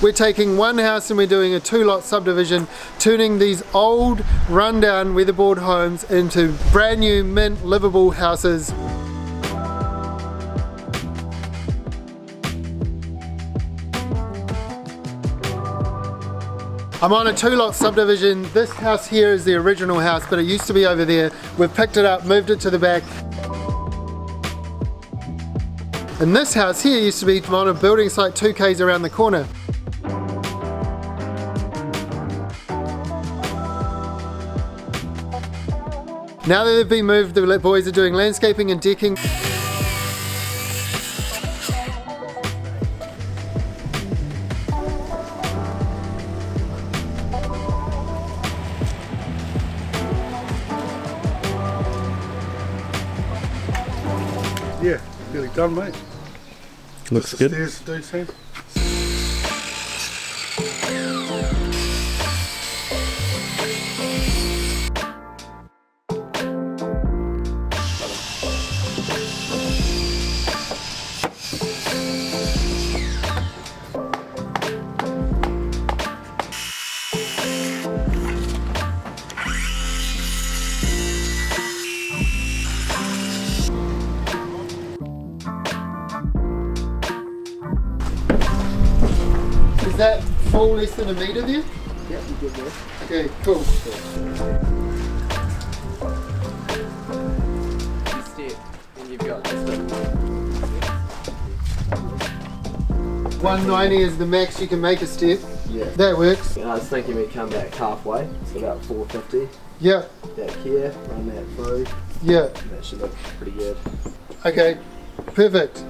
We're taking one house and we're doing a 2-lot subdivision, turning these old, rundown, weatherboard homes into brand new, mint, livable houses. I'm on a 2-lot subdivision. This house here is the original house, but it used to be over there. We've picked it up, moved it to the back. And this house here used to be on a building site 2 k's around the corner. Now that they've been moved, the boys are doing landscaping and decking. Yeah, nearly done, mate. Looks good. Stairs to do, Sam. Is that full less than a metre there? Yeah, you good there. Okay, cool. Step, and you've got just a 190 is the max you can make a step. yeah. That works. I was thinking we'd come back halfway, so about 450. Yeah, Back here, run that through. yeah. That should look pretty good. Okay, perfect.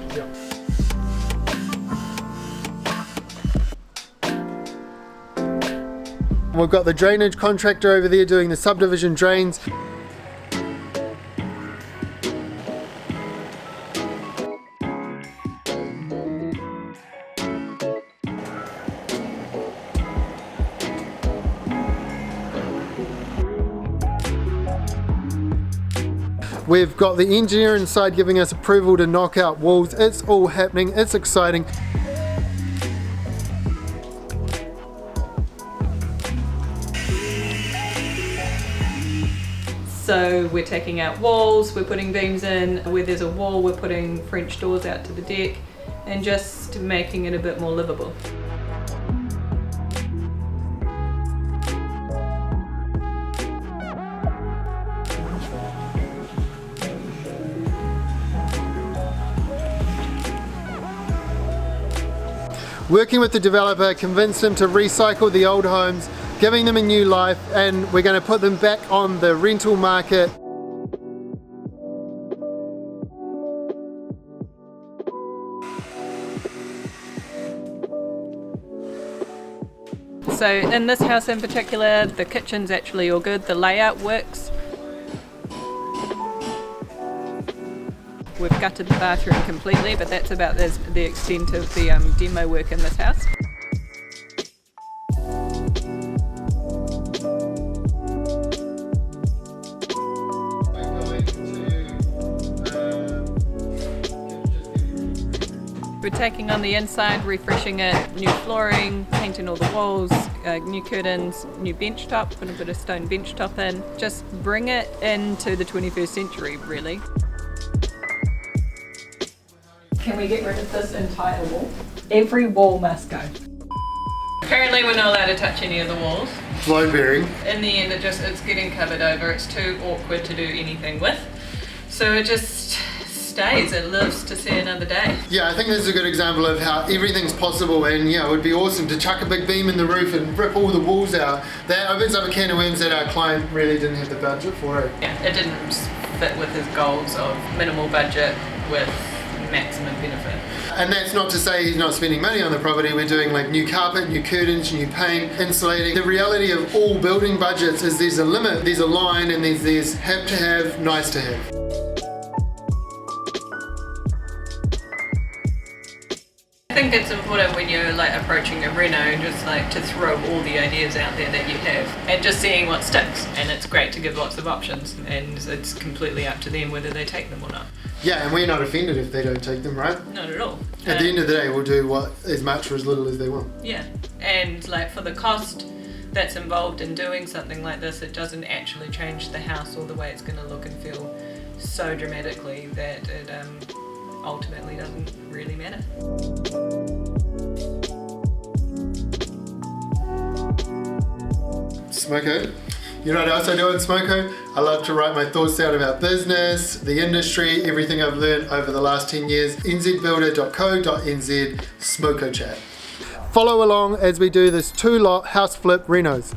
We've got the drainage contractor over there doing the subdivision drains. We've got the engineer inside giving us approval to knock out walls. It's all happening, it's exciting. So we're taking out walls, we're putting beams in. Where there's a wall, we're putting French doors out to the deck and just making it a bit more livable. Working with the developer, convinced him to recycle the old homes, giving them a new life, and we're going to put them back on the rental market. So in this house in particular, the kitchen's actually all good, the layout works. We've gutted the bathroom completely, but that's about the extent of the demo work in this house. We're taking on the inside, refreshing it, new flooring, painting all the walls, new curtains, new bench top, put a bit of stone bench top in. Just bring it into the 21st century, really. Can we get rid of this entire wall? Every wall must go. Apparently we're not allowed to touch any of the walls. Load bearing. In the end it's getting covered over, it's too awkward to do anything with. So it just stays, it lives to see another day. Yeah, I think this is a good example of how everything's possible, and yeah, it would be awesome to chuck a big beam in the roof and rip all the walls out. That opens up a can of worms that our client really didn't have the budget for it. Yeah, it didn't fit with his goals of minimal budget with maximum benefit. And that's not to say he's not spending money on the property. We're doing like new carpet, new curtains, new paint, insulating. The reality of all building budgets is there's a limit, there's a line, and there's have to have, nice to have. I think it's important when you're like approaching a reno, just like to throw all the ideas out there that you have and just seeing what sticks. And it's great to give lots of options, and it's completely up to them whether they take them or not. Yeah, and we're not offended if they don't take them, right? Not at all. At the end of the day, we'll do what as much or as little as they want. Yeah, and like for the cost that's involved in doing something like this, it doesn't actually change the house or the way it's going to look and feel so dramatically that it ultimately doesn't really matter. Smoko. You know what else I do in Smoko? I love to write my thoughts down about business, the industry, everything I've learned over the last 10 years. nzbuilder.co.nz Smoko chat. Follow along as we do this 2-lot house flip renos.